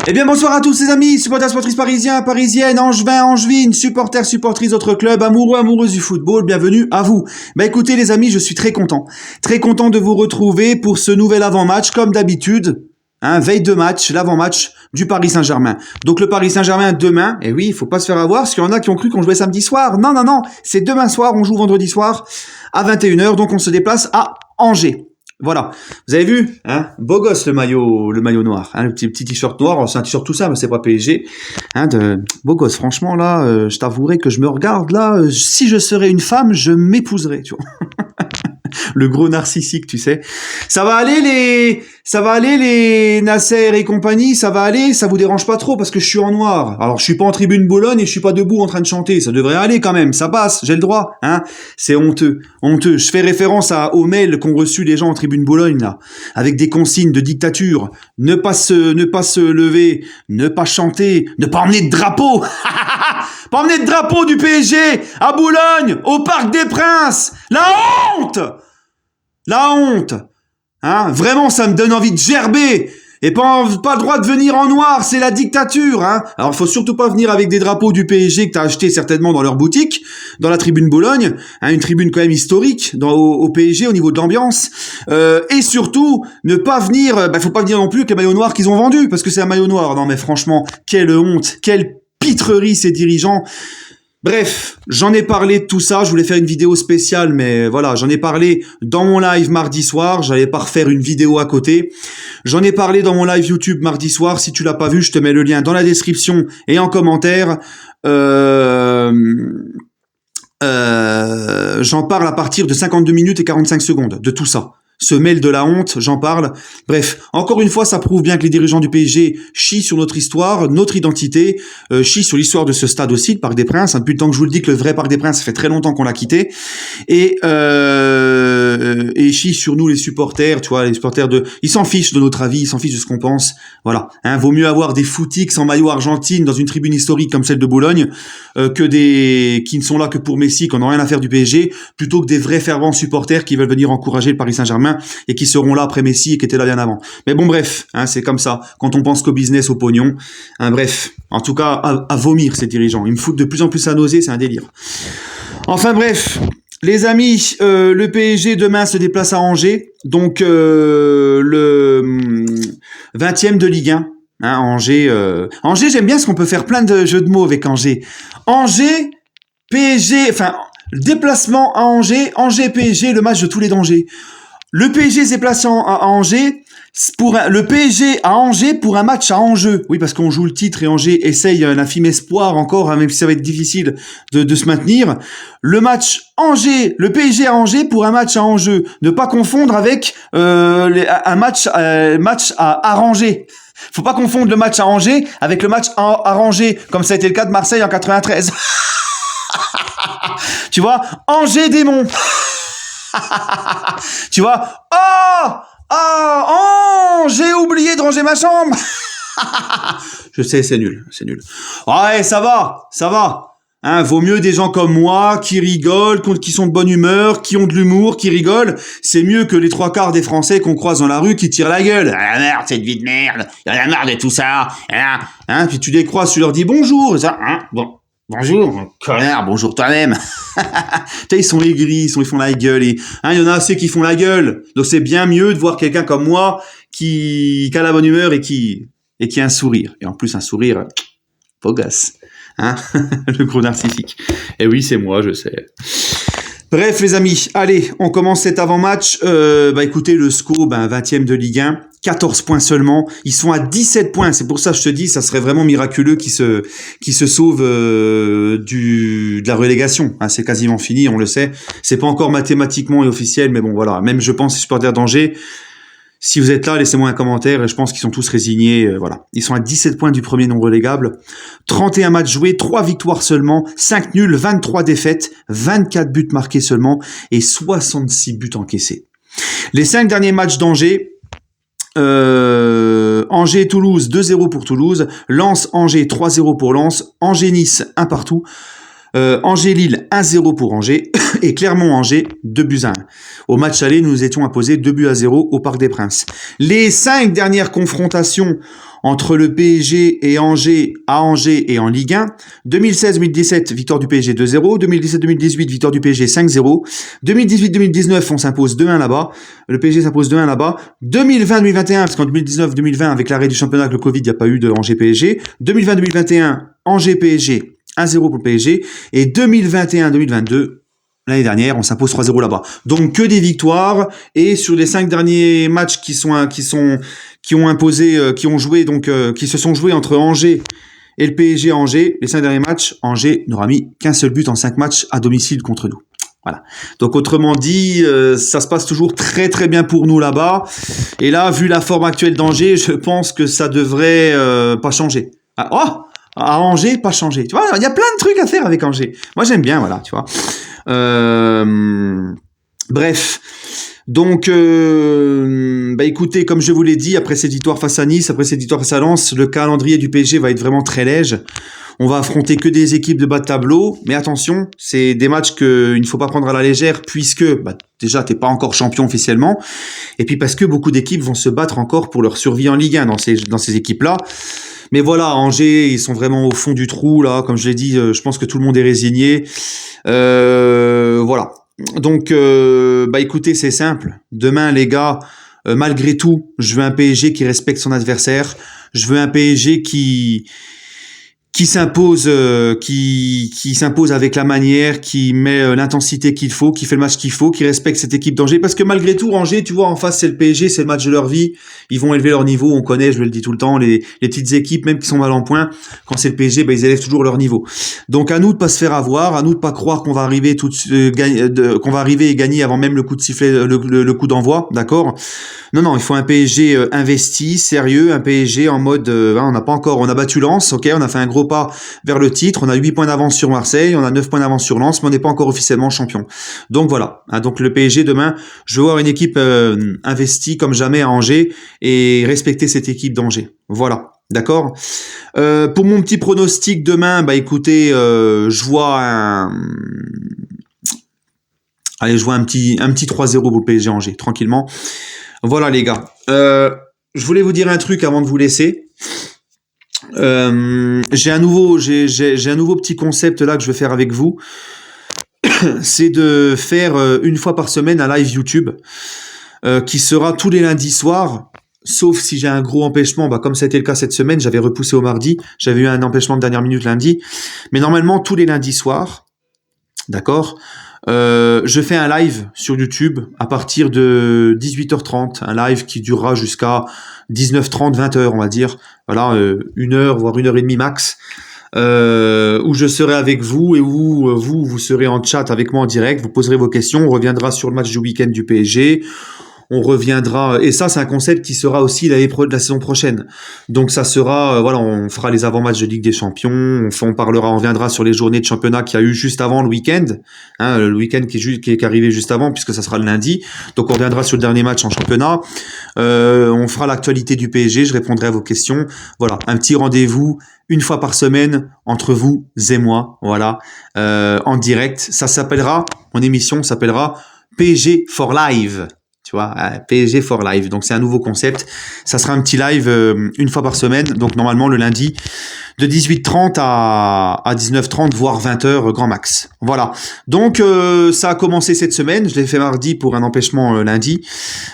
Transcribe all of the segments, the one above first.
Eh bien bonsoir à tous les amis, supporters sportifs parisiens, parisiennes, angevins, angevines, supporters, supportrices d'autres clubs, amoureux, amoureuses du football, bienvenue à vous. Bah écoutez les amis, je suis très content de vous retrouver pour ce nouvel avant-match comme d'habitude. Veille de match, l'avant-match du Paris Saint-Germain. Donc le Paris Saint-Germain demain, et oui, il faut pas se faire avoir, parce qu'il y en a qui ont cru qu'on jouait samedi soir. Non, c'est demain soir, on joue vendredi soir à 21h, donc on se déplace à Angers. Voilà, vous avez vu, beau gosse le maillot noir, le petit t-shirt noir, c'est un t-shirt tout ça, mais c'est pas PSG, beau gosse. Franchement là, je t'avouerai que je me regarde là, si je serais une femme, je m'épouserais, tu vois. Le gros narcissique, tu sais. Ça va aller les Nasser et compagnie, ça va aller, ça vous dérange pas trop parce que je suis en noir. Alors je suis pas en tribune Boulogne et je suis pas debout en train de chanter, ça devrait aller quand même, ça passe, j'ai le droit, C'est honteux. Je fais référence aux mails qu'ont reçus les gens en tribune Boulogne là, avec des consignes de dictature, ne pas se lever, ne pas chanter, ne pas emmener de drapeau. Pas emmener de drapeau du PSG à Boulogne, au Parc des Princes. La honte! La honte! Vraiment, ça me donne envie de gerber. Et pas le droit de venir en noir, c'est la dictature, Alors, faut surtout pas venir avec des drapeaux du PSG que t'as acheté certainement dans leur boutique, dans la tribune Boulogne, une tribune quand même historique au PSG au niveau de l'ambiance. Et surtout, ne pas venir, faut pas venir non plus avec le maillot noir qu'ils ont vendu, parce que c'est un maillot noir. Non mais franchement, quelle honte, quelle pitrerie ces dirigeants. Bref, j'en ai parlé de tout ça, je voulais faire une vidéo spéciale, mais voilà, j'en ai parlé dans mon live mardi soir, j'allais pas refaire une vidéo à côté. J'en ai parlé dans mon live YouTube mardi soir, si tu l'as pas vu, je te mets le lien dans la description et en commentaire. J'en parle à partir de 52 minutes et 45 secondes de tout ça. Ce mail de la honte, j'en parle. Bref, encore une fois, ça prouve bien que les dirigeants du PSG chient sur notre histoire, notre identité, chient sur l'histoire de ce stade aussi, le Parc des Princes. Depuis le temps que je vous le dis que le vrai Parc des Princes, ça fait très longtemps qu'on l'a quitté. Et chient sur nous les supporters, tu vois, les supporters ils s'en fichent de notre avis, ils s'en fichent de ce qu'on pense. Voilà. Vaut mieux avoir des footix en maillot Argentine dans une tribune historique comme celle de Boulogne, que qui ne sont là que pour Messi, qui n'ont rien à faire du PSG, plutôt que des vrais fervents supporters qui veulent venir encourager le Paris Saint-Germain et qui seront là après Messi et qui étaient là bien avant. Mais bon, bref, c'est comme ça. Quand on pense qu'au business, au pognon, bref. En tout cas, à vomir, ces dirigeants. Ils me foutent de plus en plus à nausée, c'est un délire. Enfin bref, les amis, le PSG demain se déplace à Angers, donc le 20e de Ligue 1. Angers, j'aime bien parce qu'on peut faire plein de jeux de mots avec Angers. Angers, PSG, déplacement à Angers, PSG, le match de tous les dangers. Le PSG s'est placé à Angers le PSG à Angers pour un match à enjeu. Oui, parce qu'on joue le titre et Angers essaye un infime espoir encore, même si ça va être difficile de se maintenir. Le PSG à Angers pour un match à enjeu. Ne pas confondre avec un match à arranger. Faut pas confondre le match à Angers avec le match à arranger, comme ça a été le cas de Marseille en 93. Tu vois, Angers démon. Tu vois, j'ai oublié de ranger ma chambre. Je sais, c'est nul. Ouais, ça va. Vaut mieux des gens comme moi qui rigolent, qui sont de bonne humeur, qui ont de l'humour, qui rigolent. C'est mieux que les 3/4 des Français qu'on croise dans la rue qui tirent la gueule. Ah merde, cette vie de merde. Il y en a marre de tout ça. Puis tu les croises, tu leur dis bonjour. Ça, bon. Bonjour, connard, bonjour toi-même. Ils sont aigris, ils font la gueule. Il y en a assez qui font la gueule. Donc c'est bien mieux de voir quelqu'un comme moi qui a la bonne humeur et qui a un sourire. Et en plus un sourire, beau gosse. Le gros narcissique. Et oui, c'est moi, je sais. Bref les amis, allez, on commence cet avant-match. Écoutez, le SCO, 20e de Ligue 1. 14 points seulement, ils sont à 17 points, c'est pour ça que je te dis, ça serait vraiment miraculeux qu'ils se sauvent de la relégation. C'est quasiment fini, on le sait. C'est pas encore mathématiquement et officiel, mais bon voilà. Même je pense les supporters d'Angers, si vous êtes là, laissez-moi un commentaire. Je pense qu'ils sont tous résignés. Voilà, ils sont à 17 points du premier non relégable. 31 matchs joués, 3 victoires seulement, 5 nuls, 23 défaites, 24 buts marqués seulement et 66 buts encaissés. Les 5 derniers matchs d'Angers. Angers-Toulouse 2-0 pour Toulouse, Lens-Angers 3-0 pour Lens, Angers-Nice 1 partout, Angers-Lille 1-0 pour Angers et Clermont-Angers 2-1. Au match aller, nous étions imposés 2-0 au Parc des Princes. Les 5 dernières confrontations entre le PSG et Angers à Angers et en Ligue 1. 2016-2017, victoire du PSG 2-0. 2017-2018, victoire du PSG 5-0. 2018-2019, on s'impose 2-1 là-bas. Le PSG s'impose 2-1 là-bas. 2020-2021, parce qu'en 2019-2020, avec l'arrêt du championnat avec le Covid, il n'y a pas eu de Angers-PSG. 2020-2021, Angers-PSG, 1-0 pour le PSG. Et 2021-2022, l'année dernière, on s'impose 3-0 là-bas. Donc que des victoires, et sur les 5 derniers matchs qui se sont joués entre Angers et le PSG à Angers, les 5 derniers matchs, Angers n'aura mis qu'un seul but en 5 matchs à domicile contre nous. Voilà. Donc autrement dit, ça se passe toujours très très bien pour nous là-bas. Et là, vu la forme actuelle d'Angers, je pense que ça devrait pas changer. À Angers, pas changer. Tu vois, il y a plein de trucs à faire avec Angers. Moi, j'aime bien, voilà, tu vois. Bref. Donc, écoutez, comme je vous l'ai dit, après cette victoire face à Nice, après cette victoire face à Lens, le calendrier du PSG va être vraiment très léger. On va affronter que des équipes de bas de tableau, mais attention, c'est des matchs qu'il ne faut pas prendre à la légère, puisque déjà t'es pas encore champion officiellement, et puis parce que beaucoup d'équipes vont se battre encore pour leur survie en Ligue 1 dans ces équipes-là. Mais voilà, Angers, ils sont vraiment au fond du trou là, comme je l'ai dit, je pense que tout le monde est résigné. Voilà. Donc, écoutez, c'est simple. Demain, les gars, malgré tout, je veux un PSG qui respecte son adversaire. Je veux un PSG qui s'impose avec la manière, qui met l'intensité qu'il faut, qui fait le match qu'il faut, qui respecte cette équipe d'Angers. Parce que malgré tout, Angers, tu vois, en face, c'est le PSG, c'est le match de leur vie. Ils vont élever leur niveau, on connaît, je le dis tout le temps, les petites équipes, même qui sont mal en point, quand c'est le PSG, ils élèvent toujours leur niveau. Donc à nous de pas se faire avoir, à nous de pas croire qu'on va arriver qu'on va arriver et gagner avant même le coup de sifflet, le coup d'envoi, d'accord? Non, il faut un PSG investi, sérieux, un PSG en mode, on a battu Lens, ok, on a fait un gros pas vers le titre, on a 8 points d'avance sur Marseille, on a 9 points d'avance sur Lens, mais on n'est pas encore officiellement champion. Donc voilà, donc le PSG demain, je veux voir une équipe investie comme jamais à Angers et respecter cette équipe d'Angers. Voilà. D'accord. Pour mon petit pronostic demain, écoutez, je vois un petit 3-0 pour le PSG Angers, tranquillement. Voilà les gars. Je voulais vous dire un truc avant de vous laisser. J'ai un nouveau petit concept là que je vais faire avec vous. C'est de faire une fois par semaine un live YouTube qui sera tous les lundis soirs. Sauf si j'ai un gros empêchement, comme ça a été le cas cette semaine, j'avais repoussé au mardi, j'avais eu un empêchement de dernière minute lundi, mais normalement tous les lundis soirs, d'accord, je fais un live sur YouTube à partir de 18h30, un live qui durera jusqu'à 19h30, 20h on va dire, voilà, 1h voire 1h30 max, où je serai avec vous et où vous serez en chat avec moi en direct, vous poserez vos questions, on reviendra sur le match du week-end du PSG. On reviendra, et ça c'est un concept qui sera aussi la saison prochaine. Donc ça sera, on fera les avant-matchs de Ligue des Champions, on reviendra sur les journées de championnat qu'il y a eu juste avant le week-end, le week-end qui est arrivé juste avant puisque ça sera le lundi. Donc on reviendra sur le dernier match en championnat. On fera l'actualité du PSG, je répondrai à vos questions. Voilà, un petit rendez-vous une fois par semaine entre vous et moi, voilà, en direct. Mon émission s'appellera PSG for Live. Tu vois, PSG for Live. Donc c'est un nouveau concept. Ça sera un petit live une fois par semaine. Donc normalement le lundi de 18h30 à 19h30, voire 20h grand max. Voilà. Donc ça a commencé cette semaine. Je l'ai fait mardi pour un empêchement lundi.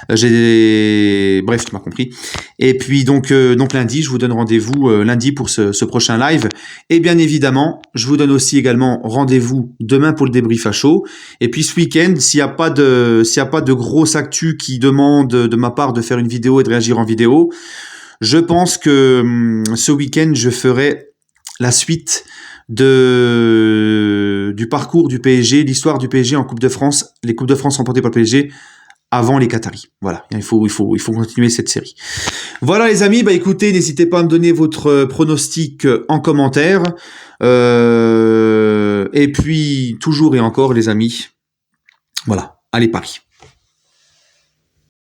Bref, tu m'as compris. Et puis donc lundi, je vous donne rendez-vous lundi pour ce prochain live. Et bien évidemment, je vous donne aussi également rendez-vous demain pour le débrief à chaud. Et puis ce week-end, s'il n'y a pas de grosse actu qui demande de ma part de faire une vidéo et de réagir en vidéo, je pense que ce week-end, je ferai la suite du parcours du PSG, l'histoire du PSG en Coupe de France, les Coupes de France remportées par le PSG avant les Qataris. Voilà, il faut continuer cette série. Voilà les amis, écoutez, n'hésitez pas à me donner votre pronostic en commentaire. Et puis, toujours et encore les amis, voilà, allez Paris.